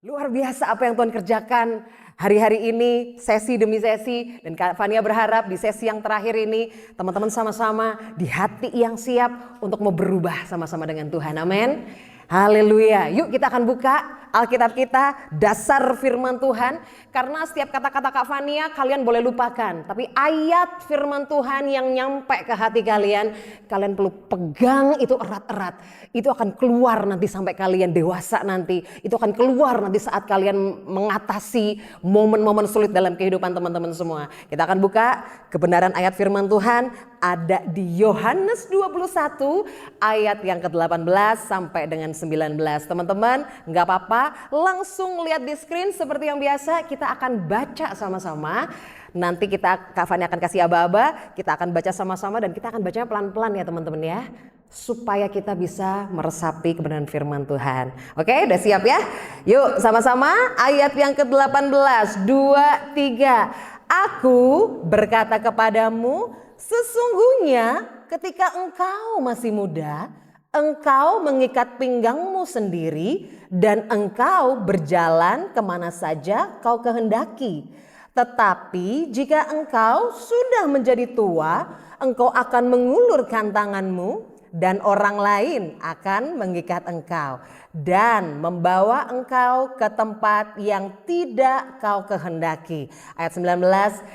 Luar biasa apa yang Tuhan kerjakan hari-hari ini, sesi demi sesi. Dan Kak Fania berharap di sesi yang terakhir ini, teman-teman sama-sama di hati yang siap untuk mau berubah sama-sama dengan Tuhan. Amin. Haleluya. Yuk kita akan buka Alkitab kita, dasar firman Tuhan. Karena setiap kata-kata Kak Fania kalian boleh lupakan. Tapi ayat firman Tuhan yang nyampe ke hati kalian, kalian perlu pegang itu erat-erat. Itu akan keluar nanti sampai kalian dewasa nanti. Itu akan keluar nanti saat kalian mengatasi momen-momen sulit dalam kehidupan teman-teman semua. Kita akan buka kebenaran ayat firman Tuhan. Ada di Yohanes 21 ayat yang ke-18 sampai dengan 19. Teman-teman gak apa-apa, langsung lihat di screen seperti yang biasa. Kita akan baca sama-sama. Nanti Kak Fani akan kasih aba-aba, kita akan baca sama-sama dan kita akan bacanya pelan-pelan ya teman-teman ya. Supaya kita bisa meresapi kebenaran firman Tuhan. Oke, udah siap ya? Yuk sama-sama ayat yang ke-18, 2, 3. Aku berkata kepadamu, sesungguhnya ketika engkau masih muda, engkau mengikat pinggangmu sendiri dan engkau berjalan kemana saja kau kehendaki. Tetapi jika engkau sudah menjadi tua, engkau akan mengulurkan tanganmu dan orang lain akan mengikat engkau dan membawa engkau ke tempat yang tidak kau kehendaki. Ayat 19,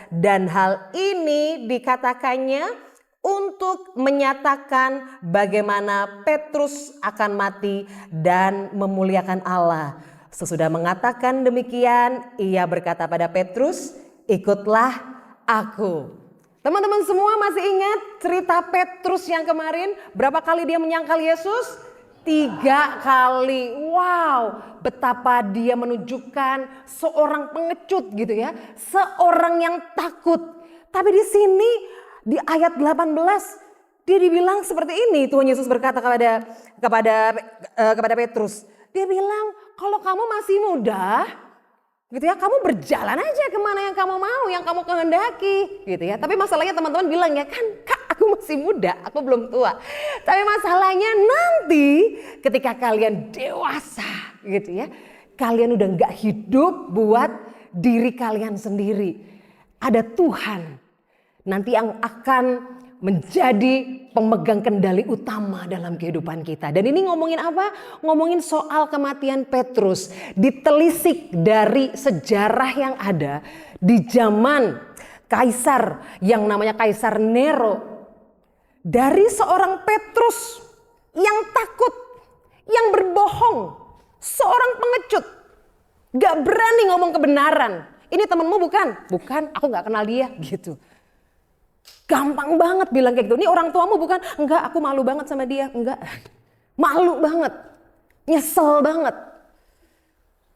dan hal ini dikatakannya untuk menyatakan bagaimana Petrus akan mati dan memuliakan Allah. Sesudah mengatakan demikian, ia berkata pada Petrus, ikutlah aku. Teman-teman semua masih ingat cerita Petrus yang kemarin? Berapa kali dia menyangkal Yesus? 3 kali. Wow, betapa dia menunjukkan seorang pengecut gitu ya. Seorang yang takut. Tapi di sini di ayat 18 dia dibilang seperti ini. Tuhan Yesus berkata kepada Petrus. Dia bilang, kalau kamu masih muda, gitu ya, kamu berjalan aja kemana yang kamu mau, yang kamu kehendaki, gitu ya. Tapi masalahnya teman-teman bilang ya kan, Kak, aku masih muda, aku belum tua. Tapi masalahnya nanti ketika kalian dewasa, gitu ya, kalian udah nggak hidup buat diri kalian sendiri. Ada Tuhan nanti yang akan menjadi pemegang kendali utama dalam kehidupan kita. Dan ini ngomongin apa? Ngomongin soal kematian Petrus. Ditelisik dari sejarah yang ada di zaman kaisar yang namanya Kaisar Nero. Dari seorang Petrus yang takut, yang berbohong, seorang pengecut, gak berani ngomong kebenaran. Ini temenmu bukan? Bukan, aku gak kenal dia gitu. Gampang banget bilang kayak gitu. Ini orang tuamu bukan? Enggak, aku malu banget sama dia. Enggak, malu banget. Nyesel banget.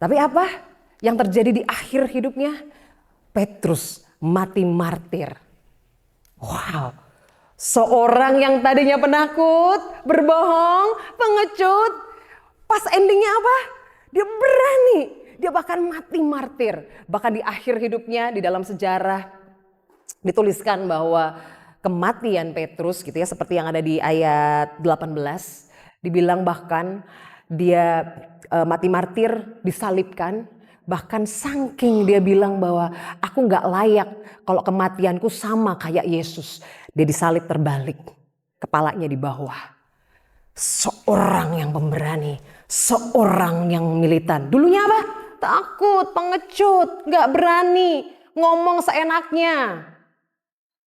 Tapi apa yang terjadi di akhir hidupnya? Petrus mati martir. Wow. Seorang yang tadinya penakut, berbohong, pengecut. Pas endingnya apa? Dia berani. Dia bahkan mati martir. Bahkan di akhir hidupnya, di dalam sejarah dituliskan bahwa kematian Petrus gitu ya, seperti yang ada di ayat 18, dibilang bahkan dia mati martir, disalibkan, bahkan saking dia bilang bahwa aku gak layak kalau kematianku sama kayak Yesus. Dia disalib terbalik, kepalanya di bawah. Seorang yang pemberani, seorang yang militan. Dulunya apa? Takut, pengecut, gak berani, ngomong seenaknya.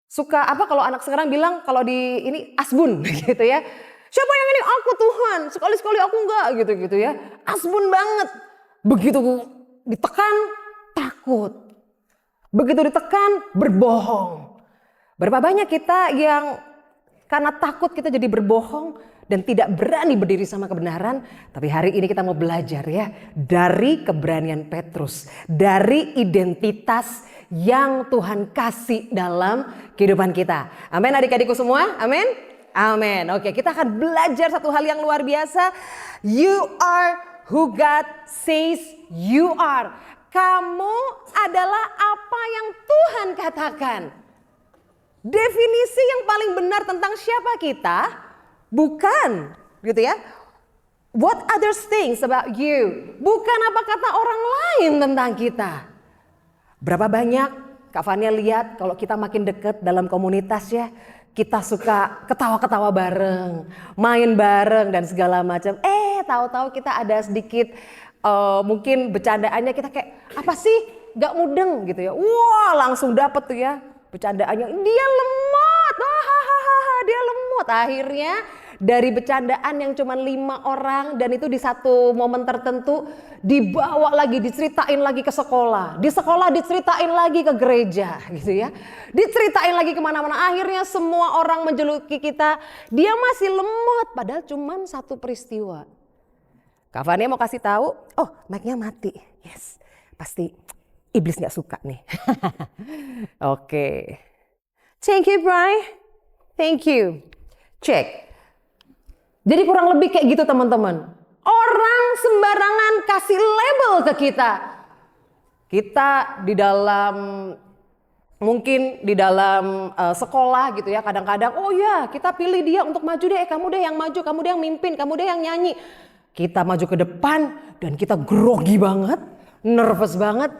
Suka apa kalau anak sekarang bilang kalau di ini asbun gitu ya. Siapa yang ini? Aku Tuhan. Sekali-sekali aku enggak gitu ya. Asbun banget. Begitu ditekan takut. Begitu ditekan berbohong. Berapa banyak kita yang karena takut kita jadi berbohong dan tidak berani berdiri sama kebenaran. Tapi hari ini kita mau belajar ya dari keberanian Petrus, dari identitas yang Tuhan kasih dalam kehidupan kita. Amin adik-adikku semua, amin. Amin. Oke, kita akan belajar satu hal yang luar biasa. You are who God says you are. Kamu adalah apa yang Tuhan katakan. Definisi yang paling benar tentang siapa kita bukan gitu ya. What others think about you? Bukan apa kata orang lain tentang kita. Berapa banyak Kak Fania lihat kalau kita makin dekat dalam komunitas ya, kita suka ketawa-ketawa bareng, main bareng dan segala macam. Tahu-tahu kita ada sedikit mungkin bercandaannya kita kayak apa sih? Gak mudeng gitu ya. Wah, langsung dapet tuh ya bercandaannya. Dia lemot. Dia lemot. Akhirnya dari bercandaan yang cuma 5 orang dan itu di satu momen tertentu dibawa lagi, diceritain lagi ke sekolah. Di sekolah diceritain lagi ke gereja gitu ya. Diceritain lagi kemana-mana. Akhirnya semua orang menjuluki kita, dia masih lemot. Padahal cuma satu peristiwa. Kak Fania mau kasih tahu, oh mic-nya mati. Yes, pasti iblis gak suka nih. Oke. Thank you, Bray. Thank you. Cek. Jadi kurang lebih kayak gitu teman-teman. Orang sembarangan kasih label ke kita. Kita di dalam mungkin di dalam sekolah gitu ya. Kadang-kadang oh ya kita pilih dia untuk maju deh. Kamu deh yang maju, kamu deh yang mimpin, kamu deh yang nyanyi. Kita maju ke depan dan kita grogi banget. Nervous banget.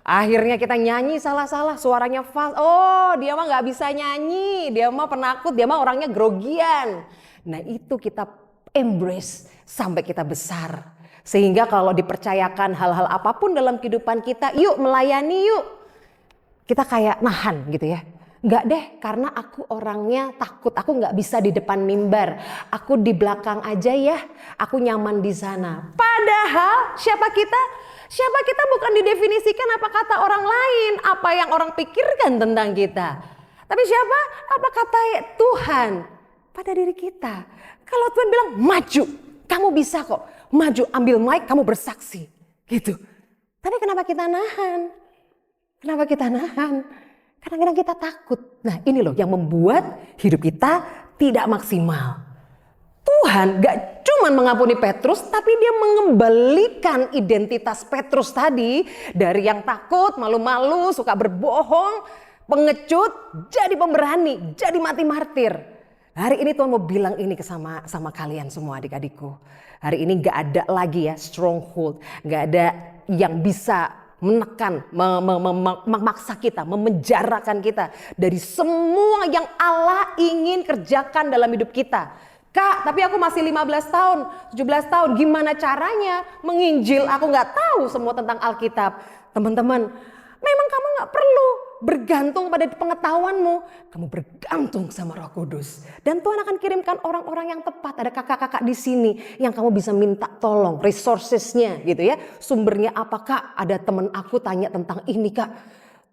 Akhirnya kita nyanyi salah-salah, suaranya fals. Oh dia mah gak bisa nyanyi, dia mah penakut, dia mah orangnya grogian. Nah itu kita embrace sampai kita besar. Sehingga kalau dipercayakan hal-hal apapun dalam kehidupan kita, yuk melayani yuk. Kita kayak nahan gitu ya. Enggak deh, karena aku orangnya takut, aku gak bisa di depan mimbar. Aku di belakang aja ya, aku nyaman di sana. Padahal siapa kita? Siapa kita bukan didefinisikan apa kata orang lain, apa yang orang pikirkan tentang kita. Tapi siapa? Apa kata Tuhan pada diri kita. Kalau Tuhan bilang maju, kamu bisa kok. Maju, ambil mic, kamu bersaksi. Gitu. Tapi kenapa kita nahan? Kenapa kita nahan? Kadang-kadang kita takut. Nah ini loh yang membuat hidup kita tidak maksimal. Tuhan gak cuma mengampuni Petrus, tapi dia mengembalikan identitas Petrus tadi. Dari yang takut, malu-malu, suka berbohong, pengecut, jadi pemberani, jadi mati martir. Hari ini Tuhan mau bilang ini sama kalian semua adik-adikku. Hari ini gak ada lagi ya stronghold, gak ada yang bisa menekan, memaksa kita, memenjarakan kita dari semua yang Allah ingin kerjakan dalam hidup kita. Kak, tapi aku masih 15 tahun, 17 tahun, gimana caranya menginjil? Aku gak tahu semua tentang Alkitab. Teman-teman, memang kamu gak perlu bergantung pada pengetahuanmu. Kamu bergantung sama Roh Kudus. Dan Tuhan akan kirimkan orang-orang yang tepat. Ada kakak-kakak di sini yang kamu bisa minta tolong, resourcesnya gitu ya. Sumbernya apa Kak? Ada teman aku tanya tentang ini Kak.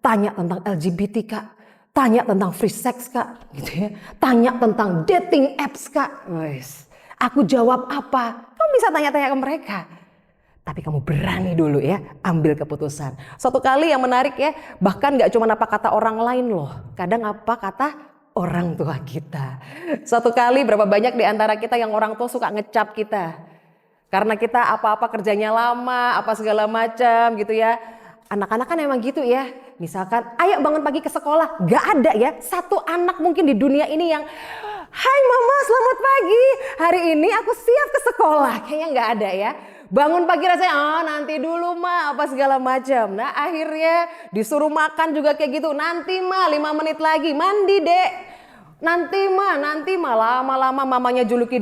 Tanya tentang LGBT Kak. Tanya tentang free sex Kak, gitu ya. Tanya tentang dating apps Kak. Wes, aku jawab apa? Kamu bisa tanya-tanya ke mereka. Tapi kamu berani dulu ya, ambil keputusan. Suatu kali yang menarik ya, bahkan gak cuma apa kata orang lain loh. Kadang apa kata orang tua kita. Suatu kali berapa banyak di antara kita yang orang tua suka ngecap kita. Karena kita apa-apa kerjanya lama, apa segala macam gitu ya. Anak-anak kan emang gitu ya. Misalkan, ayo bangun pagi ke sekolah. Gak ada ya, satu anak mungkin di dunia ini yang hai mama selamat pagi. Hari ini aku siap ke sekolah. Kayaknya gak ada ya. Bangun pagi rasanya, nanti dulu ma, apa segala macam. Nah akhirnya disuruh makan juga kayak gitu. Nanti ma, 5 menit lagi, mandi dek. Nanti ma, lama-lama mamanya juluki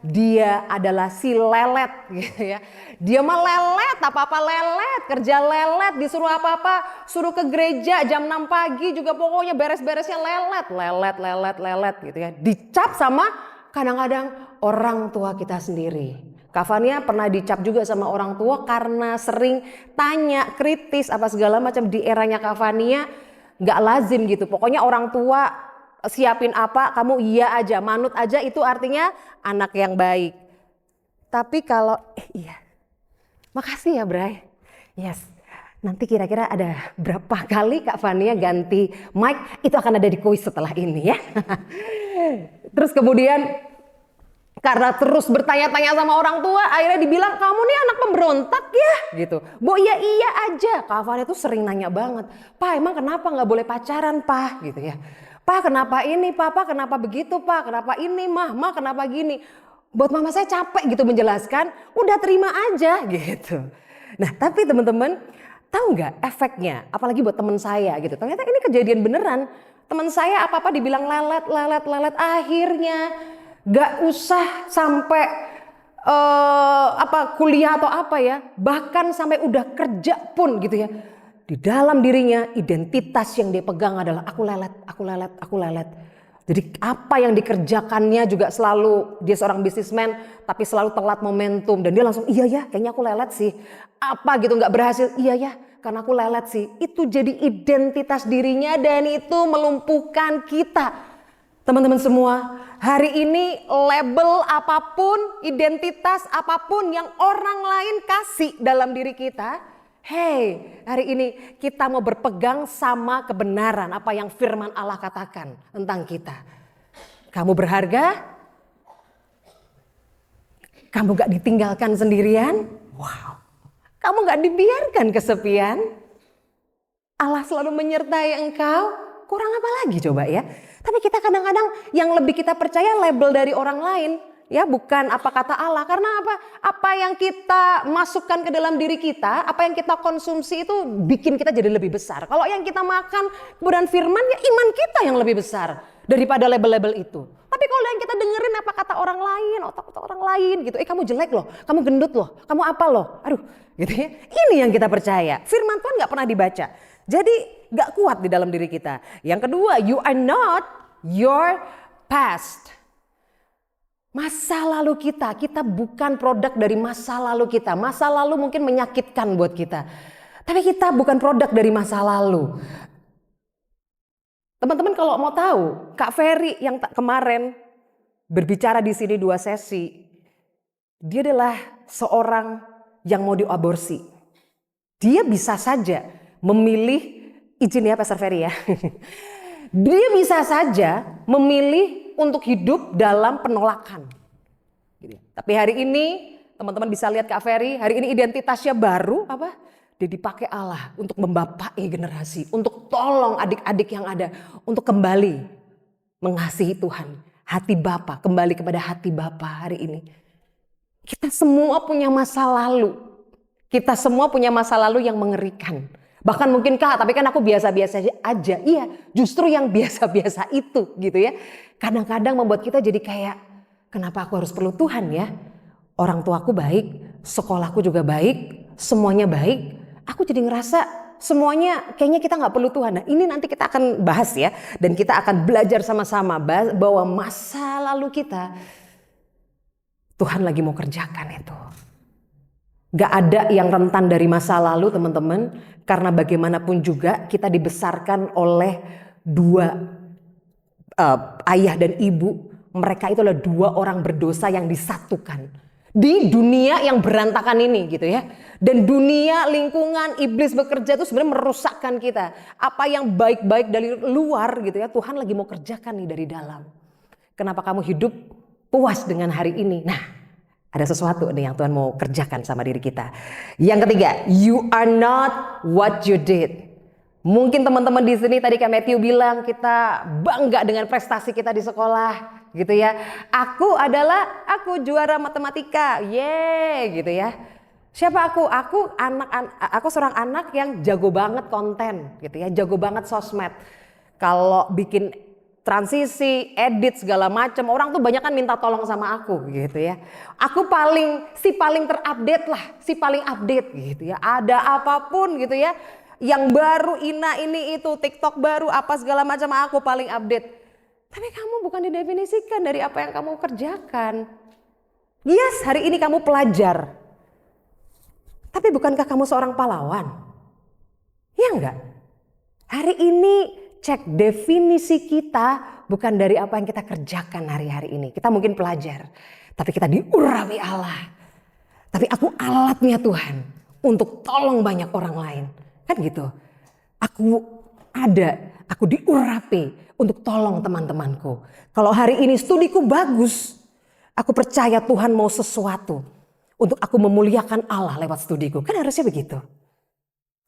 dia adalah si lelet gitu ya. Dia mah lelet, apa-apa lelet, kerja lelet, disuruh apa-apa, suruh ke gereja jam 6 pagi juga pokoknya beres-beresnya lelet gitu ya. Dicap sama kadang-kadang orang tua kita sendiri. Kak Fania pernah dicap juga sama orang tua karena sering tanya, kritis apa segala macam di eranya Kak Fania. Gak lazim gitu, pokoknya orang tua siapin apa, kamu iya aja, manut aja, itu artinya anak yang baik. Tapi kalau, iya, makasih ya Bray. Yes, nanti kira-kira ada berapa kali Kak Fania ganti mic, itu akan ada di kuis setelah ini ya. Terus kemudian karena terus bertanya-tanya sama orang tua, akhirnya dibilang kamu nih anak pemberontak ya gitu. Bo iya aja, Kak Fania tuh sering nanya banget. Pak emang kenapa gak boleh pacaran Pak gitu ya. Pak kenapa ini, Pak kenapa begitu Pak, kenapa ini mah kenapa gini. buat mama saya capek gitu menjelaskan, udah terima aja gitu. Nah tapi teman-teman, tahu nggak efeknya? Apalagi buat teman saya gitu. Ternyata ini kejadian beneran. Teman saya apa-apa dibilang lelet. Akhirnya nggak usah sampai kuliah atau apa ya. Bahkan sampai udah kerja pun gitu ya. Di dalam dirinya identitas yang dia pegang adalah aku lelet. Jadi apa yang dikerjakannya juga selalu, dia seorang bisnismen tapi selalu telat momentum. Dan dia langsung iya ya kayaknya aku lelet sih. Apa gitu nggak berhasil, iya ya karena aku lelet sih. Itu jadi identitas dirinya dan itu melumpuhkan kita. Teman-teman semua, hari ini label apapun, identitas apapun yang orang lain kasih dalam diri kita. Hey, hari ini kita mau berpegang sama kebenaran apa yang firman Allah katakan tentang kita. Kamu berharga, kamu gak ditinggalkan sendirian, wow. Kamu gak dibiarkan kesepian, Allah selalu menyertai engkau, kurang apa lagi coba ya. Tapi kita kadang-kadang yang lebih kita percaya label dari orang lain. Ya bukan apa kata Allah, karena apa yang kita masukkan ke dalam diri kita, apa yang kita konsumsi itu bikin kita jadi lebih besar. Kalau yang kita makan kemudian firman, ya iman kita yang lebih besar daripada label-label itu. Tapi kalau yang kita dengerin apa kata orang lain, otak orang lain gitu, kamu jelek loh, kamu gendut loh, kamu apa loh, aduh gitu ya. Ini yang kita percaya, firman Tuhan gak pernah dibaca. Jadi gak kuat di dalam diri kita. Yang kedua, you are not your past. Masa lalu kita bukan produk dari masa lalu kita. Masa lalu mungkin menyakitkan buat kita. Tapi kita bukan produk dari masa lalu. Teman-teman kalau mau tahu, Kak Ferry yang kemarin berbicara di sini 2 sesi. Dia adalah seorang yang mau diaborsi. Dia bisa saja memilih, izin ya Pastor Ferry ya. Dia bisa saja memilih untuk hidup dalam penolakan. Tapi hari ini teman-teman bisa lihat Kak Ferry, hari ini identitasnya baru apa? Dia dipakai Allah untuk membapai generasi, untuk tolong adik-adik yang ada, untuk kembali mengasihi Tuhan. Hati Bapa, kembali kepada hati Bapa hari ini. Kita semua punya masa lalu. Kita semua punya masa lalu yang mengerikan. Bahkan mungkin Kak, tapi kan aku biasa-biasa aja. Iya, justru yang biasa-biasa itu gitu ya. Kadang-kadang membuat kita jadi kayak, kenapa aku harus perlu Tuhan ya? Orang tuaku baik, sekolahku juga baik, semuanya baik. Aku jadi ngerasa semuanya kayaknya kita gak perlu Tuhan. Nah ini nanti kita akan bahas ya. Dan kita akan belajar sama-sama bahwa masa lalu kita, Tuhan lagi mau kerjakan itu. Gak ada yang rentan dari masa lalu teman-teman. Karena bagaimanapun juga kita dibesarkan oleh 2 ayah dan ibu. Mereka itu adalah 2 orang berdosa yang disatukan. Di dunia yang berantakan ini gitu ya. Dan dunia lingkungan iblis bekerja itu sebenarnya merusakkan kita. Apa yang baik-baik dari luar gitu ya. Tuhan lagi mau kerjakan nih dari dalam. Kenapa kamu hidup puas dengan hari ini? Nah. Ada sesuatu nih yang Tuhan mau kerjakan sama diri kita. Yang ketiga, you are not what you did. Mungkin teman-teman di sini tadi Kak Matthew bilang kita bangga dengan prestasi kita di sekolah, gitu ya. Aku juara matematika, gitu ya. Siapa aku? Aku seorang anak yang jago banget konten, gitu ya. Jago banget sosmed. Kalau bikin transisi, edit segala macam, orang tuh banyak kan minta tolong sama aku gitu ya. Aku paling terupdate lah, paling update gitu ya. Ada apapun gitu ya, yang baru ini itu TikTok baru apa segala macam aku paling update. Tapi kamu bukan didefinisikan dari apa yang kamu kerjakan. Yes, hari ini kamu pelajar. Tapi bukankah kamu seorang pahlawan? Ya enggak? Hari ini cek definisi kita bukan dari apa yang kita kerjakan hari-hari ini. Kita mungkin pelajar, tapi kita diurapi Allah. Tapi aku alatnya Tuhan untuk tolong banyak orang lain. Kan gitu. Aku diurapi untuk tolong teman-temanku. Kalau hari ini studiku bagus, aku percaya Tuhan mau sesuatu untuk aku memuliakan Allah lewat studiku. Kan harusnya begitu.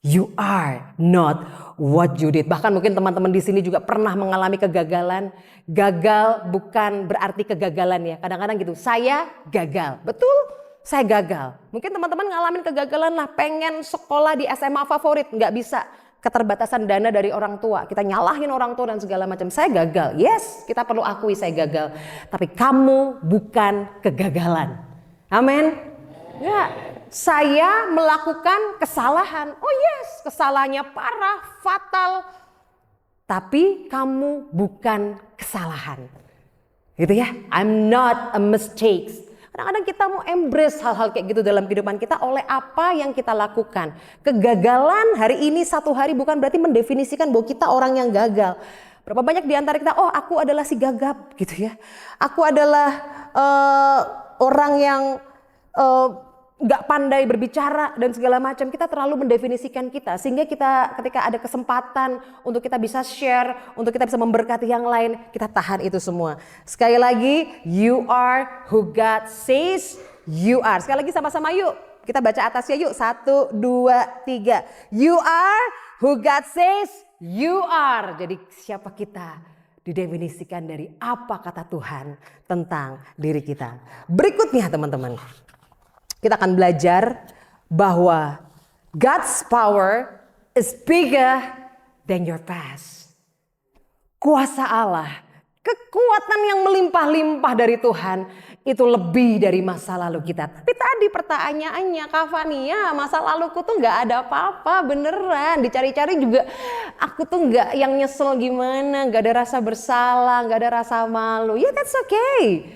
You are not what you did. Bahkan mungkin teman-teman di sini juga pernah mengalami kegagalan. Gagal bukan berarti kegagalan ya. Kadang-kadang gitu, saya gagal. Betul, saya gagal. Mungkin teman-teman ngalamin kegagalan lah, pengen sekolah di SMA favorit, nggak bisa. Keterbatasan dana dari orang tua, kita nyalahin orang tua dan segala macam. Saya gagal, yes, kita perlu akui saya gagal. Tapi kamu bukan kegagalan. Amin. Ya, saya melakukan kesalahan. Oh yes, kesalahannya parah, fatal. Tapi kamu bukan kesalahan. Gitu ya. I'm not a mistake. Kadang-kadang kita mau embrace hal-hal kayak gitu dalam kehidupan kita oleh apa yang kita lakukan. Kegagalan hari ini satu hari bukan berarti mendefinisikan bahwa kita orang yang gagal. Berapa banyak di antara kita, oh aku adalah si gagap gitu ya. Aku adalah orang yang nggak pandai berbicara dan segala macam. Kita terlalu mendefinisikan kita sehingga kita ketika ada kesempatan untuk kita bisa share, untuk kita bisa memberkati yang lain, kita tahan itu semua. Sekali lagi, you are who God says you are. Sekali lagi sama-sama yuk, kita baca atasnya yuk. 1, 2, 3. You are who God says you are. Jadi siapa kita didefinisikan dari apa kata Tuhan tentang diri kita. Berikutnya teman-teman, kita akan belajar bahwa God's power is bigger than your past. Kuasa Allah, kekuatan yang melimpah-limpah dari Tuhan itu lebih dari masa lalu kita. Tapi tadi pertanyaannya, Kak Fania, masa laluku tuh gak ada apa-apa beneran. Dicari-cari juga aku tuh gak yang nyesel gimana, gak ada rasa bersalah, gak ada rasa malu. Ya that's okay.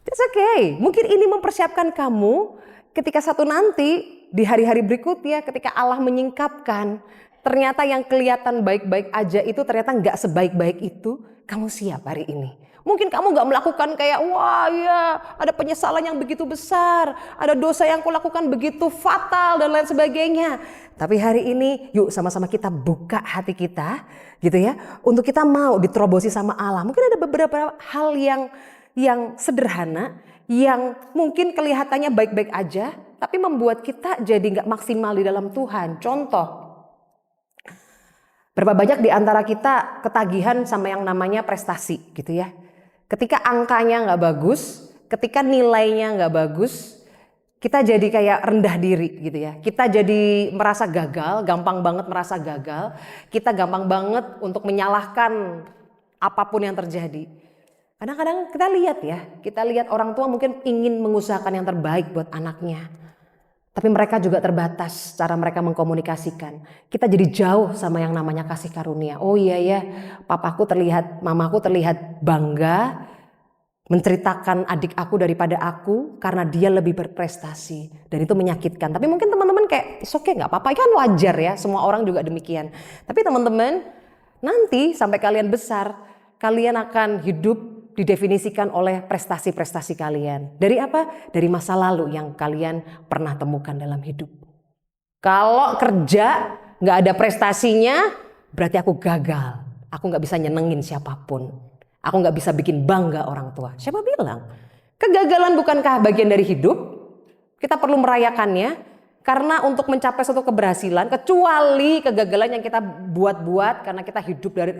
That's okay. Mungkin ini mempersiapkan kamu ketika satu nanti di hari-hari berikutnya ketika Allah menyingkapkan ternyata yang kelihatan baik-baik aja itu ternyata nggak sebaik-baik itu, kamu siap hari ini. Mungkin kamu nggak melakukan kayak wah ya ada penyesalan yang begitu besar, ada dosa yang kulakukan begitu fatal dan lain sebagainya. Tapi hari ini yuk sama-sama kita buka hati kita gitu ya untuk kita mau diterobosi sama Allah. Mungkin ada beberapa hal yang sederhana, yang mungkin kelihatannya baik-baik aja, tapi membuat kita jadi gak maksimal di dalam Tuhan. Contoh, berapa banyak di antara kita ketagihan sama yang namanya prestasi gitu ya. Ketika angkanya gak bagus, ketika nilainya gak bagus, kita jadi kayak rendah diri gitu ya. Kita jadi merasa gagal, gampang banget merasa gagal. Kita gampang banget untuk menyalahkan apapun yang terjadi. Kadang-kadang kita lihat orang tua mungkin ingin mengusahakan yang terbaik buat anaknya. Tapi mereka juga terbatas cara mereka mengkomunikasikan. Kita jadi jauh sama yang namanya kasih karunia. Oh iya ya, mamaku terlihat bangga menceritakan adik aku daripada aku karena dia lebih berprestasi. Dan itu menyakitkan. Tapi mungkin teman-teman kayak, oke gak apa-apa, kan wajar ya, semua orang juga demikian. Tapi teman-teman, nanti sampai kalian besar, kalian akan hidup didefinisikan oleh prestasi-prestasi kalian. Dari apa? Dari masa lalu yang kalian pernah temukan dalam hidup. Kalau kerja gak ada prestasinya, berarti aku gagal. Aku gak bisa nyenengin siapapun. Aku gak bisa bikin bangga orang tua. Siapa bilang? Kegagalan bukankah bagian dari hidup? Kita perlu merayakannya. Karena untuk mencapai suatu keberhasilan, kecuali kegagalan yang kita buat-buat karena kita hidup dari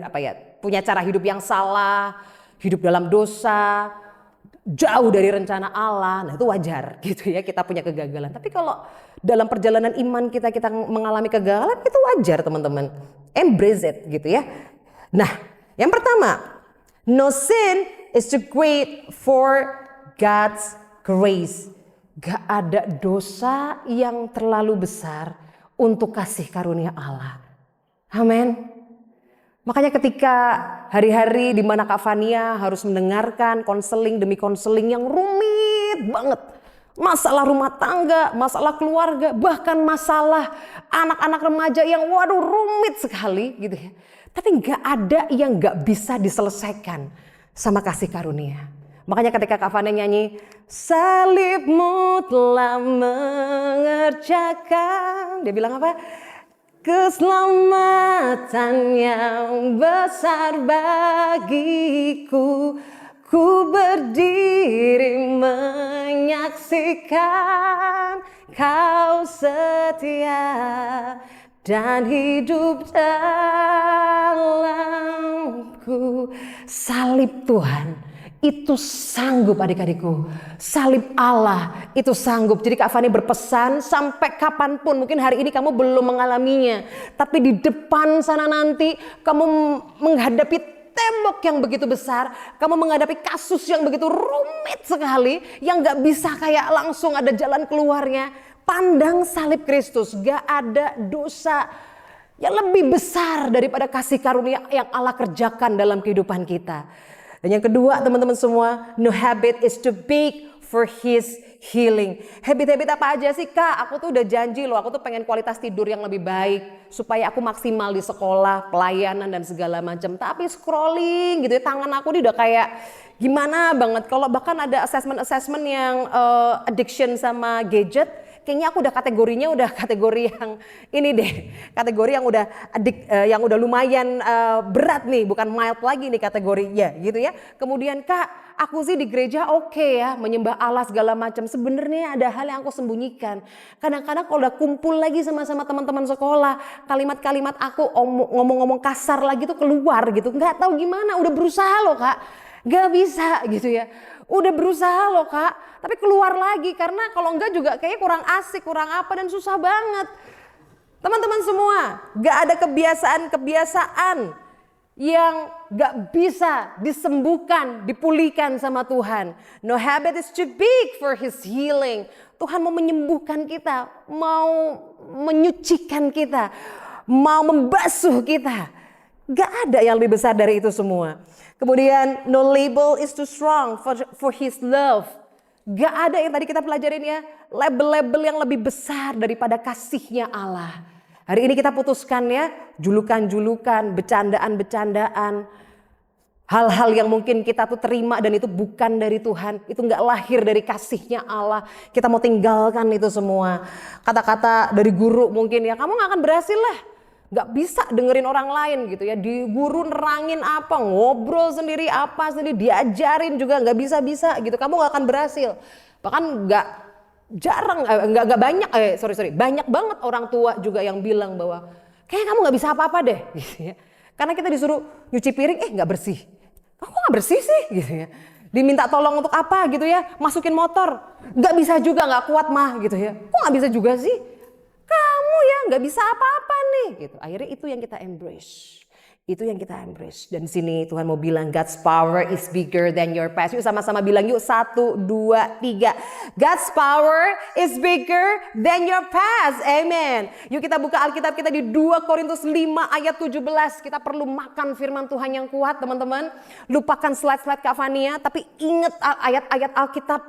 punya cara hidup yang salah, hidup dalam dosa, jauh dari rencana Allah, nah itu wajar gitu ya kita punya kegagalan. Tapi kalau dalam perjalanan iman kita mengalami kegagalan, itu wajar teman-teman. Embrace it gitu ya. Nah, yang pertama, no sin is too great for God's grace. Gak ada dosa yang terlalu besar untuk kasih karunia Allah. Amin. Makanya ketika hari-hari di mana Kak Fania harus mendengarkan konseling demi konseling yang rumit banget. Masalah rumah tangga, masalah keluarga, bahkan masalah anak-anak remaja yang waduh rumit sekali gitu ya. Tapi gak ada yang gak bisa diselesaikan sama kasih karunia. Makanya ketika Kak Fania nyanyi, salibmu telah mengerjakan, dia bilang apa? Keselamatan yang besar bagiku, ku berdiri menyaksikan kau setia dan hidup dalamku. Salib Tuhan itu sanggup adik-adikku. Salib Allah itu sanggup. Jadi Kak Fani berpesan sampai kapanpun, mungkin hari ini kamu belum mengalaminya, tapi di depan sana nanti kamu menghadapi tembok yang begitu besar, kamu menghadapi kasus yang begitu rumit sekali, yang gak bisa kayak langsung ada jalan keluarnya. Pandang salib Kristus, gak ada dosa yang lebih besar daripada kasih karunia yang Allah kerjakan dalam kehidupan kita. Dan yang kedua teman-teman semua, no habit is too big for his healing. Habit-habit apa aja sih Kak? Aku tuh udah janji loh, aku tuh pengen kualitas tidur yang lebih baik, supaya aku maksimal di sekolah, pelayanan dan segala macam. Tapi scrolling gitu ya, tangan aku udah kayak gimana banget. Kalau bahkan ada assessment yang addiction sama gadget, kayaknya aku udah kategorinya udah kategori yang ini deh, kategori yang udah yang udah lumayan berat nih, bukan mild lagi nih kategorinya gitu ya. Kemudian Kak, aku sih di gereja oke ya, menyembah Allah segala macam. Sebenarnya ada hal yang aku sembunyikan. Kadang-kadang kalau udah kumpul lagi sama teman-teman sekolah, kalimat-kalimat aku ngomong-ngomong kasar lagi tuh keluar gitu. Nggak tahu gimana, udah berusaha loh Kak, nggak bisa gitu ya. Udah berusaha loh Kak, tapi keluar lagi karena kalau enggak juga kayaknya kurang asik, kurang apa, dan susah banget. Teman-teman semua, gak ada kebiasaan yang gak bisa disembuhkan, dipulihkan sama Tuhan. No habit is too big for his healing. Tuhan mau menyembuhkan kita, mau menyucikan kita, mau membasuh kita. Gak ada yang lebih besar dari itu semua. Kemudian no label is too strong for his love. Gak ada yang tadi kita pelajarin ya, label-label yang lebih besar daripada kasihnya Allah. Hari ini kita putuskan ya, julukan-julukan, bercandaan-bercandaan, hal-hal yang mungkin kita tuh terima dan itu bukan dari Tuhan, itu gak lahir dari kasihnya Allah. Kita mau tinggalkan itu semua. Kata-kata dari guru mungkin ya, kamu gak akan berhasil lah. Gak bisa dengerin orang lain gitu ya, di guru nerangin apa, ngobrol sendiri apa sendiri, diajarin juga gak bisa-bisa gitu, kamu gak akan berhasil. Bahkan banyak banget orang tua juga yang bilang bahwa kayaknya kamu gak bisa apa-apa deh gitu ya. Karena kita disuruh nyuci piring, gak bersih. Kok gak bersih sih gitu ya. Diminta tolong untuk apa gitu ya, masukin motor, gak bisa juga, gak kuat mah gitu ya. Kok gak bisa juga sih? Kamu ya nggak bisa apa-apa nih gitu. Akhirnya itu yang kita embrace. Itu yang kita embrace. Dan di sini Tuhan mau bilang God's power is bigger than your past. Yuk sama-sama bilang yuk, 1, 2, 3. God's power is bigger than your past. Amen. Yuk kita buka Alkitab kita di 2 Korintus 5 ayat 17. Kita perlu makan firman Tuhan yang kuat teman-teman. Lupakan slide-slide Kak Fania, tapi ingat ayat-ayat Alkitab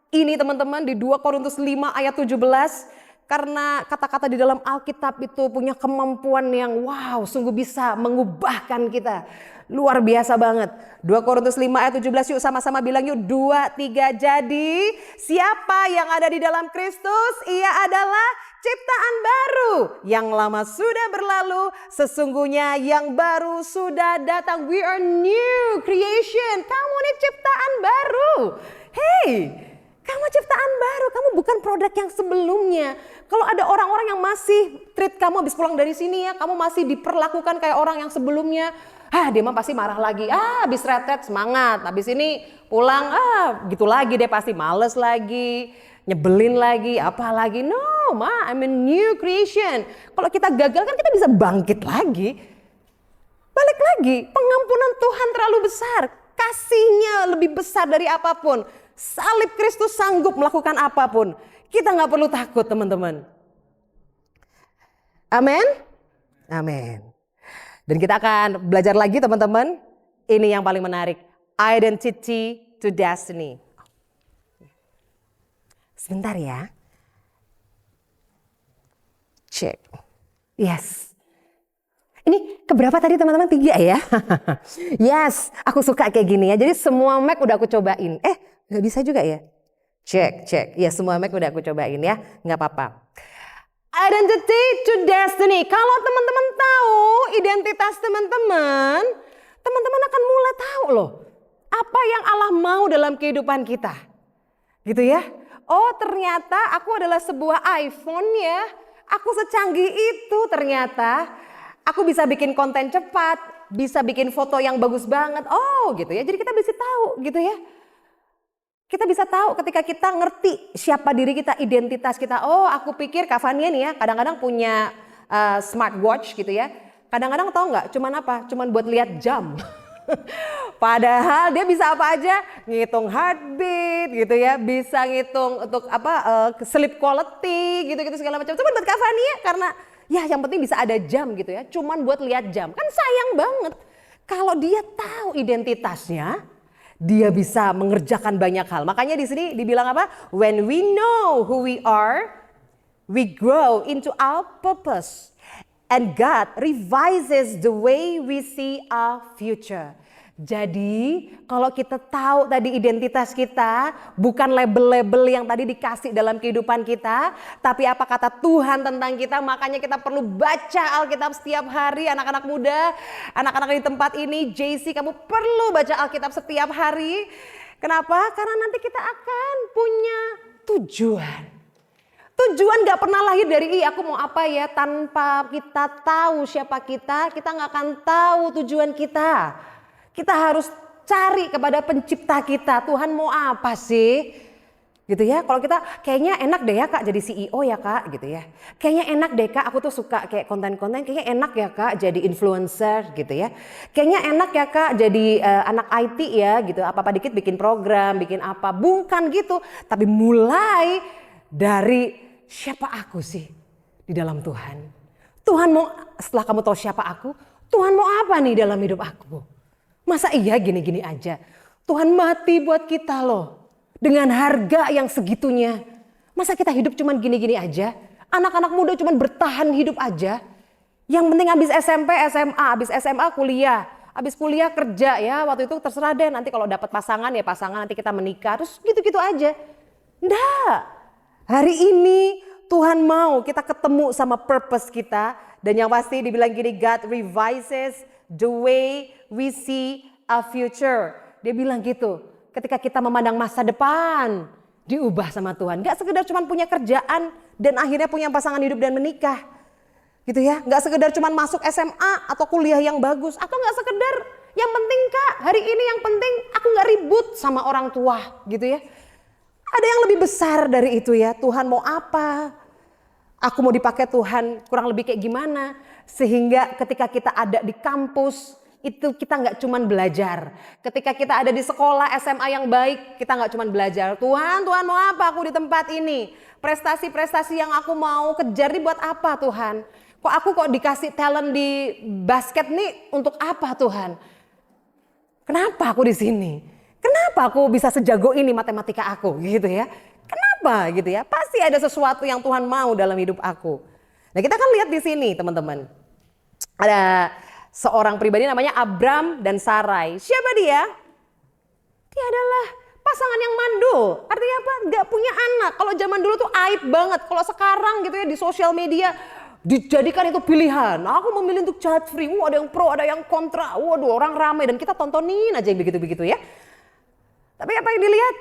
ini teman-teman di 2 Korintus 5 ayat 17. Karena kata-kata di dalam Alkitab itu punya kemampuan yang wow, sungguh bisa mengubahkan kita. Luar biasa banget. 2 Korintus 5 ayat 17 yuk sama-sama bilang yuk, 2, 3. Jadi siapa yang ada di dalam Kristus, ia adalah ciptaan baru. Yang lama sudah berlalu, sesungguhnya yang baru sudah datang. We are new creation. Kamu ini ciptaan baru. Hey, kamu ciptaan baru, kamu bukan produk yang sebelumnya. Kalau ada orang-orang yang masih treat kamu habis pulang dari sini ya, kamu masih diperlakukan kayak orang yang sebelumnya, dia mah pasti marah lagi. Habis retret semangat, habis ini pulang, gitu lagi deh pasti, males lagi, nyebelin lagi, apa lagi. No, I'm a new creation. Kalau kita gagal kan kita bisa bangkit lagi. Balik lagi, pengampunan Tuhan terlalu besar, kasihnya lebih besar dari apapun. Salib Kristus sanggup melakukan apapun. Kita gak perlu takut teman-teman. Amin. Amin. Dan kita akan belajar lagi teman-teman. Ini yang paling menarik. Identity to destiny. Sebentar ya. Cek. Yes. Ini keberapa tadi teman-teman? 3 ya? Yes, aku suka kayak gini ya. Jadi semua Mac udah aku cobain. Gak bisa juga ya? Cek. Ya semua Mac udah aku cobain ya. Gak apa-apa. Identity to destiny. Kalau teman-teman tahu identitas teman-teman akan mulai tahu loh. Apa yang Allah mau dalam kehidupan kita. Gitu ya. Oh ternyata aku adalah sebuah iPhone ya. Aku secanggih itu ternyata. Aku bisa bikin konten cepat, bisa bikin foto yang bagus banget. Oh gitu ya, jadi kita bisa tahu gitu ya. Kita bisa tahu ketika kita ngerti siapa diri kita, identitas kita. Oh aku pikir Kak Fania nih ya kadang-kadang punya smartwatch gitu ya. Kadang-kadang tahu nggak cuman apa? Cuman buat lihat jam. Padahal dia bisa apa aja? Ngitung heartbeat gitu ya. Bisa ngitung untuk sleep quality gitu-gitu segala macam. Cuman buat Kak Fania karena ya yang penting bisa ada jam gitu ya. Cuman buat lihat jam. Kan sayang banget. Kalau dia tahu identitasnya, dia bisa mengerjakan banyak hal. Makanya di sini dibilang apa? When we know who we are, we grow into our purpose. And God revises the way we see our future. Jadi kalau kita tahu tadi identitas kita bukan label-label yang tadi dikasih dalam kehidupan kita, tapi apa kata Tuhan tentang kita, makanya kita perlu baca Alkitab setiap hari. Anak-anak muda, anak-anak di tempat ini, JC, kamu perlu baca Alkitab setiap hari. Kenapa? Karena nanti kita akan punya tujuan. Tujuan gak pernah lahir dari aku mau apa ya, tanpa kita tahu siapa kita gak akan tahu tujuan kita. Kita harus cari kepada pencipta kita, Tuhan mau apa sih? Gitu ya, kalau kita kayaknya enak deh ya Kak jadi CEO ya Kak gitu ya. Kayaknya enak deh Kak, aku tuh suka kayak konten-konten, kayaknya enak ya Kak jadi influencer gitu ya. Kayaknya enak ya Kak jadi anak IT ya gitu, apa-apa dikit bikin program, bikin apa. Bukan gitu, tapi mulai dari siapa aku sih di dalam Tuhan. Tuhan mau, setelah kamu tahu siapa aku, Tuhan mau apa nih dalam hidup aku? Masa iya gini-gini aja? Tuhan mati buat kita loh. Dengan harga yang segitunya. Masa kita hidup cuman gini-gini aja? Anak-anak muda cuman bertahan hidup aja? Yang penting habis SMP, SMA, habis SMA kuliah. Habis kuliah kerja ya, waktu itu terserah deh nanti kalau dapat pasangan ya pasangan, nanti kita menikah. Terus gitu-gitu aja. Nggak. Hari ini Tuhan mau kita ketemu sama purpose kita. Dan yang pasti dibilang gini, God revises the way we see a future. Dia bilang gitu, ketika kita memandang masa depan, diubah sama Tuhan. Gak sekedar cuma punya kerjaan dan akhirnya punya pasangan hidup dan menikah. Gitu ya, gak sekedar cuma masuk SMA atau kuliah yang bagus. Atau gak sekedar, yang penting Kak, hari ini yang penting aku gak ribut sama orang tua. Gitu ya. Ada yang lebih besar dari itu ya, Tuhan mau apa? Aku mau dipakai Tuhan kurang lebih kayak gimana? Sehingga ketika kita ada di kampus, itu kita nggak cuman belajar. Ketika kita ada di sekolah SMA yang baik, kita nggak cuman belajar. Tuhan mau apa aku di tempat ini? Prestasi-prestasi yang aku mau kejar ini buat apa Tuhan? Kok aku dikasih talent di basket nih untuk apa Tuhan? Kenapa aku di sini? Kenapa aku bisa sejago ini matematika aku gitu ya? Kenapa gitu ya? Pasti ada sesuatu yang Tuhan mau dalam hidup aku. Nah kita kan lihat di sini teman-teman. Ada seorang pribadi namanya Abram dan Sarai. Siapa dia? Dia adalah pasangan yang mandul. Artinya apa? Gak punya anak. Kalau zaman dulu tuh aib banget. Kalau sekarang gitu ya di sosial media dijadikan itu pilihan. Aku memilih untuk child free. Ada yang pro, ada yang kontra. Waduh orang ramai dan kita tontonin aja yang begitu-begitu ya. Tapi apa yang dilihat?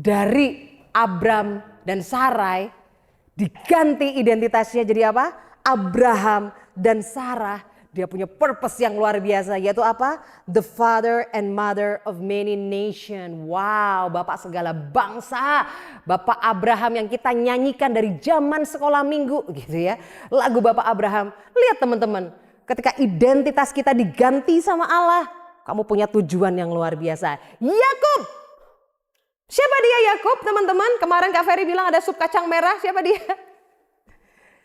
Dari Abram dan Sarai diganti identitasnya jadi apa? Abraham dan Sarah. Dia punya purpose yang luar biasa, yaitu apa? The father and mother of many nation. Wow, bapak segala bangsa. Bapak Abraham yang kita nyanyikan dari zaman sekolah minggu gitu ya. Lagu Bapak Abraham. Lihat teman-teman, ketika identitas kita diganti sama Allah, kamu punya tujuan yang luar biasa. Yakub. Siapa dia Yakub teman-teman? Kemarin Kak Ferry bilang ada sup kacang merah. Siapa dia?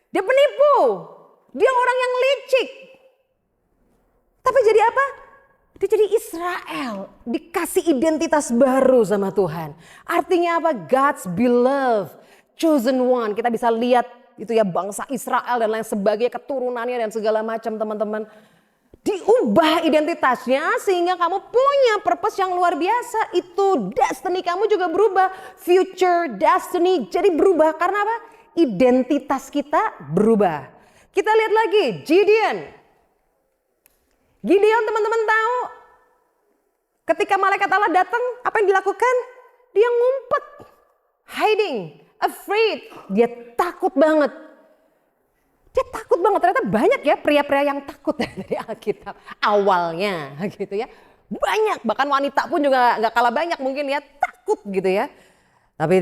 Dia penipu. Dia orang yang licik. Tapi jadi apa? Dia jadi Israel. Dikasih identitas baru sama Tuhan. Artinya apa? God's beloved. Chosen one. Kita bisa lihat itu ya bangsa Israel dan lain sebagainya. Keturunannya dan segala macam teman-teman. Diubah identitasnya sehingga kamu punya purpose yang luar biasa. Itu destiny kamu juga berubah. Future destiny jadi berubah. Karena apa? Identitas kita berubah. Kita lihat lagi Gideon. Gideon teman-teman tahu. Ketika malaikat Allah datang, apa yang dilakukan? Dia ngumpet. Hiding. Afraid. Dia takut banget. Dia takut banget, ternyata banyak ya pria-pria yang takut dari Alkitab awalnya gitu ya. Banyak, bahkan wanita pun juga gak kalah banyak mungkin ya takut gitu ya. Tapi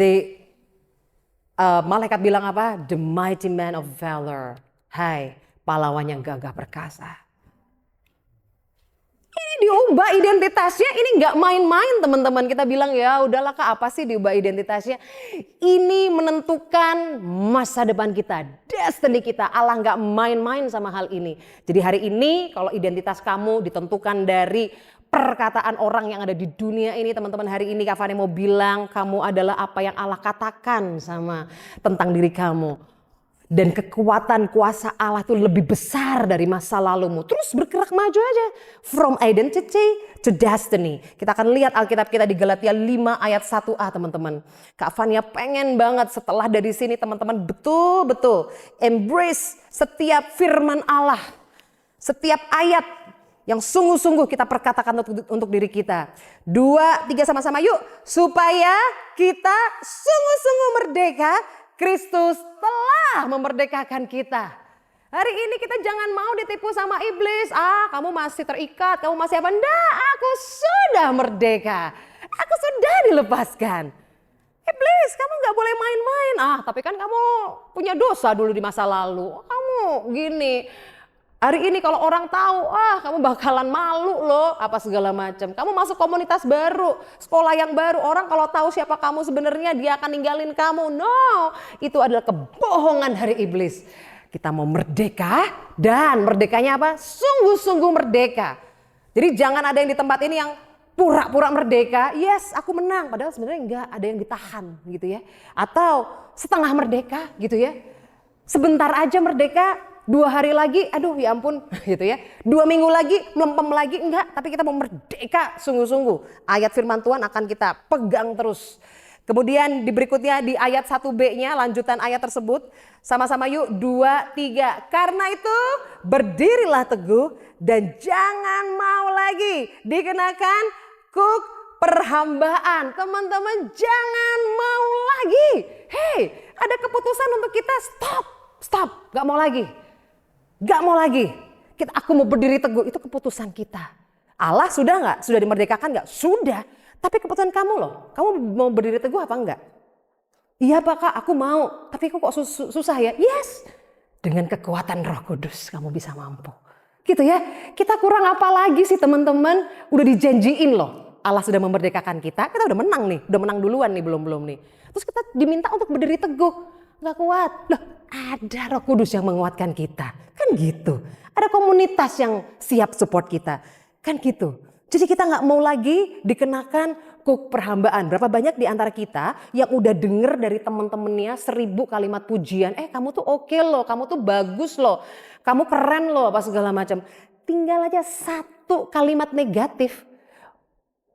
malaikat bilang apa? The mighty man of valor. Hai, pahlawan yang gagah perkasa. Ini diubah identitasnya, ini nggak main-main teman-teman. Kita bilang ya udahlah Kak, apa sih diubah identitasnya? Ini menentukan masa depan kita, destiny kita. Allah nggak main-main sama hal ini. Jadi hari ini kalau identitas kamu ditentukan dari perkataan orang yang ada di dunia ini, teman-teman, hari ini Kak Fani mau bilang kamu adalah apa yang Allah katakan sama tentang diri kamu. Dan kekuatan kuasa Allah itu lebih besar dari masa lalumu. Terus bergerak maju aja. From identity to destiny. Kita akan lihat Alkitab kita di Galatia 5 ayat 1a teman-teman. Kak Fania pengen banget setelah dari sini teman-teman betul-betul embrace setiap firman Allah. Setiap ayat yang sungguh-sungguh kita perkatakan untuk diri kita. 2, 3 sama-sama yuk. Supaya kita sungguh-sungguh merdeka. Kristus telah memerdekakan kita. Hari ini kita jangan mau ditipu sama iblis. Kamu masih terikat, kamu masih apa? Enggak, aku sudah merdeka. Aku sudah dilepaskan. Iblis, kamu gak boleh main-main. Tapi kan kamu punya dosa dulu di masa lalu. Kamu gini. Hari ini kalau orang tahu, kamu bakalan malu loh, apa segala macam. Kamu masuk komunitas baru, sekolah yang baru, orang kalau tahu siapa kamu sebenarnya dia akan ninggalin kamu. No, itu adalah kebohongan dari iblis. Kita mau merdeka dan merdekanya apa? Sungguh-sungguh merdeka. Jadi jangan ada yang di tempat ini yang pura-pura merdeka. Yes, aku menang, padahal sebenarnya enggak, ada yang ditahan gitu ya. Atau setengah merdeka gitu ya. Sebentar aja merdeka. 2 hari lagi, aduh ya ampun gitu ya. 2 minggu lagi, melempem lagi, enggak. Tapi kita mau merdeka sungguh-sungguh. Ayat firman Tuhan akan kita pegang terus. Kemudian di berikutnya di ayat 1b-nya, lanjutan ayat tersebut. Sama-sama yuk, 2, 3. Karena itu berdirilah teguh dan jangan mau lagi dikenakan kuk perhambaan. Teman-teman jangan mau lagi. Hei, ada keputusan untuk kita stop, gak mau lagi. Gak mau lagi. Aku mau berdiri teguh. Itu keputusan kita. Allah sudah gak? Sudah dimerdekakan gak? Sudah. Tapi keputusan kamu loh. Kamu mau berdiri teguh apa enggak? Iya Pak Kak, aku mau. Tapi kok susah ya? Yes. Dengan kekuatan Roh Kudus kamu bisa mampu. Gitu ya. Kita kurang apa lagi sih teman-teman? Udah dijanjiin loh. Allah sudah memerdekakan kita. Kita udah menang nih. Udah menang duluan nih, belum nih. Terus kita diminta untuk berdiri teguh. Gak kuat. Loh, ada Roh Kudus yang menguatkan kita. Kan gitu. Ada komunitas yang siap support kita. Kan gitu. Jadi kita gak mau lagi dikenakan kuk perhambaan. Berapa banyak di antara kita yang udah denger dari teman-temannya 1000 kalimat pujian. Kamu tuh oke loh, kamu tuh bagus loh. Kamu keren loh, apa segala macam. Tinggal aja 1 kalimat negatif.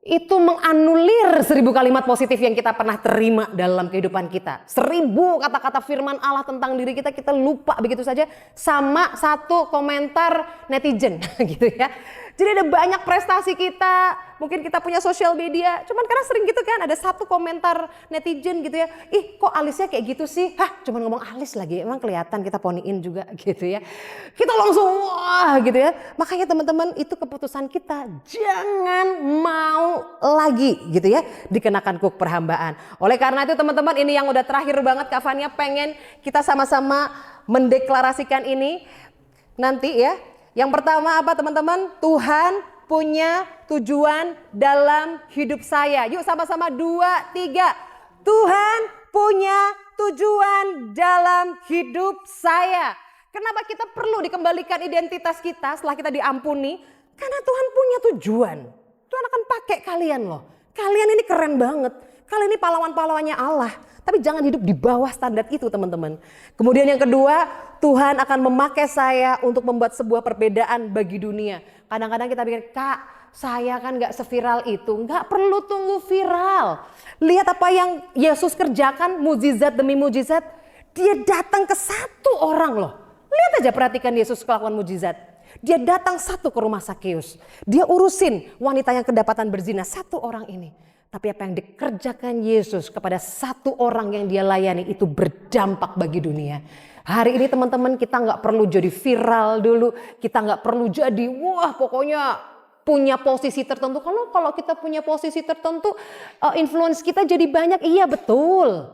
Itu menganulir 1000 kalimat positif yang kita pernah terima dalam kehidupan kita. 1000 kata-kata firman Allah tentang diri kita, kita lupa begitu saja sama 1 komentar netizen gitu ya. Jadi ada banyak prestasi kita, mungkin kita punya sosial media, cuman karena sering gitu kan ada 1 komentar netizen gitu ya. Ih kok alisnya kayak gitu sih? Cuman ngomong alis lagi, emang kelihatan kita poniin juga gitu ya. Kita langsung wah gitu ya. Makanya teman-teman itu keputusan kita, jangan mau lagi gitu ya dikenakan kuk perhambaan. Oleh karena itu teman-teman, ini yang udah terakhir banget Kak Fania pengen kita sama-sama mendeklarasikan ini nanti ya. Yang pertama apa teman-teman? Tuhan punya tujuan dalam hidup saya. Yuk sama-sama 2, 3. Tuhan punya tujuan dalam hidup saya. Kenapa kita perlu dikembalikan identitas kita setelah kita diampuni? Karena Tuhan punya tujuan. Tuhan akan pakai kalian loh. Kalian ini keren banget. Kalian ini pahlawan-pahlawannya Allah. Tapi jangan hidup di bawah standar itu teman-teman. Kemudian yang kedua, Tuhan akan memakai saya untuk membuat sebuah perbedaan bagi dunia. Kadang-kadang kita pikir, Kak saya kan gak seviral itu. Gak perlu tunggu viral. Lihat apa yang Yesus kerjakan, mujizat demi mujizat. Dia datang ke 1 orang loh. Lihat aja, perhatikan Yesus melakukan mujizat. Dia datang 1 ke rumah Sakeus. Dia urusin wanita yang kedapatan berzina, 1 orang ini. Tapi apa yang dikerjakan Yesus kepada 1 orang yang dia layani itu berdampak bagi dunia. Hari ini teman-teman kita nggak perlu jadi viral dulu. Kita nggak perlu jadi wah pokoknya punya posisi tertentu. Kalau kita punya posisi tertentu influence kita jadi banyak. Iya betul.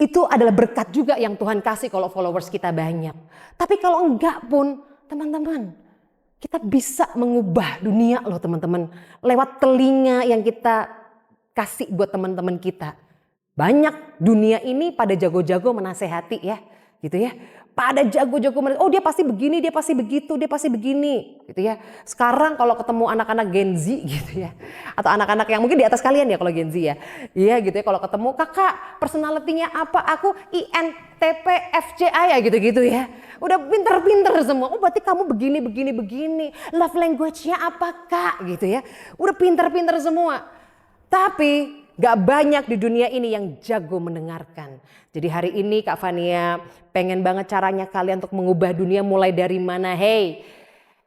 Itu adalah berkat juga yang Tuhan kasih kalau followers kita banyak. Tapi kalau enggak pun teman-teman kita bisa mengubah dunia loh teman-teman. Lewat telinga yang kita kasih buat teman-teman kita. Banyak dunia ini pada jago-jago menasehati ya, gitu ya. Pada jago-jago menasehati, oh dia pasti begini, dia pasti begitu, dia pasti begini, gitu ya. Sekarang kalau ketemu anak-anak Gen Z gitu ya, atau anak-anak yang mungkin di atas kalian ya kalau Gen Z ya, iya gitu ya. Kalau ketemu kakak personalitinya apa, aku INTP FJA ya gitu-gitu ya. Udah pinter-pinter semua. Oh berarti kamu begini. Love language-nya apa kak, gitu ya. Udah pinter-pinter semua. Tapi gak banyak di dunia ini yang jago mendengarkan. Jadi hari ini Kak Fania pengen banget caranya kalian untuk mengubah dunia mulai dari mana. Hey,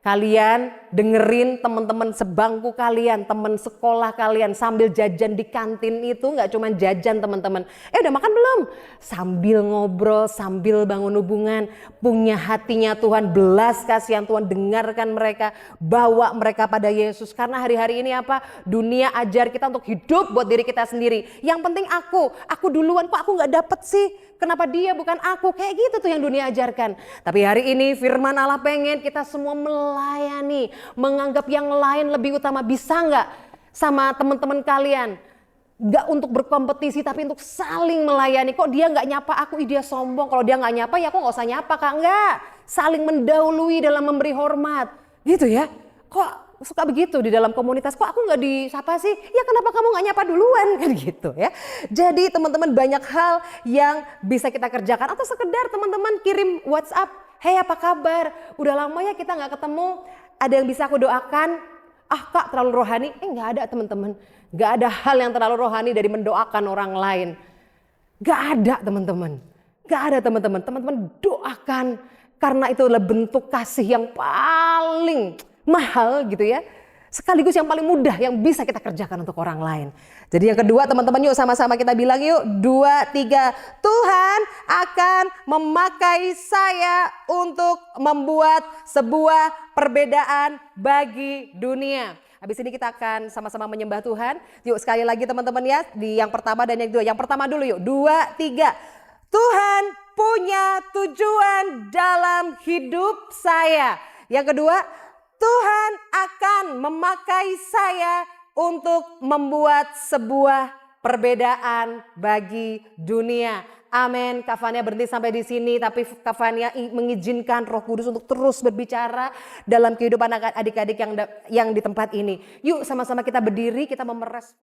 kalian dengerin teman-teman sebangku kalian, teman sekolah kalian sambil jajan di kantin itu gak cuma jajan teman-teman. Udah makan belum? Sambil ngobrol, sambil bangun hubungan, punya hatinya Tuhan, belas kasihan Tuhan, dengarkan mereka, bawa mereka pada Yesus. Karena hari-hari ini apa? Dunia ajar kita untuk hidup buat diri kita sendiri. Yang penting aku duluan, kok aku gak dapet sih? Kenapa dia bukan aku? Kayak gitu tuh yang dunia ajarkan. Tapi hari ini firman Allah pengen kita semua melayani, menganggap yang lain lebih utama. Bisa nggak sama teman-teman kalian? Nggak untuk berkompetisi tapi untuk saling melayani. Kok dia nggak nyapa aku, dia sombong. Kalau dia nggak nyapa ya aku nggak usah nyapa kak. Nggak, saling mendahului dalam memberi hormat. Gitu ya. Kok suka begitu di dalam komunitas, kok aku nggak disapa sih? Ya kenapa kamu nggak nyapa duluan kan gitu ya. Jadi teman-teman banyak hal yang bisa kita kerjakan atau sekedar teman-teman kirim WhatsApp, hey apa kabar? Udah lama ya kita nggak ketemu, ada yang bisa aku doakan? Ah kak terlalu rohani? Nggak ada teman-teman, nggak ada hal yang terlalu rohani dari mendoakan orang lain. Nggak ada teman-teman, nggak ada teman-teman. Teman-teman doakan karena itu adalah bentuk kasih yang paling mahal gitu ya, sekaligus yang paling mudah yang bisa kita kerjakan untuk orang lain. Jadi yang kedua teman-teman yuk sama-sama kita bilang yuk 2, 3, Tuhan akan memakai saya untuk membuat sebuah perbedaan bagi dunia. Habis ini kita akan sama-sama menyembah Tuhan. Yuk sekali lagi teman-teman ya, di yang pertama dan yang kedua. Yang pertama dulu yuk, 2, 3. Tuhan punya tujuan dalam hidup saya. Yang kedua, Tuhan akan memakai saya untuk membuat sebuah perbedaan bagi dunia. Amin. Kak Fania berhenti sampai di sini, tapi Kak Fania mengizinkan Roh Kudus untuk terus berbicara dalam kehidupan adik-adik yang di tempat ini. Yuk sama-sama kita berdiri, kita memeras.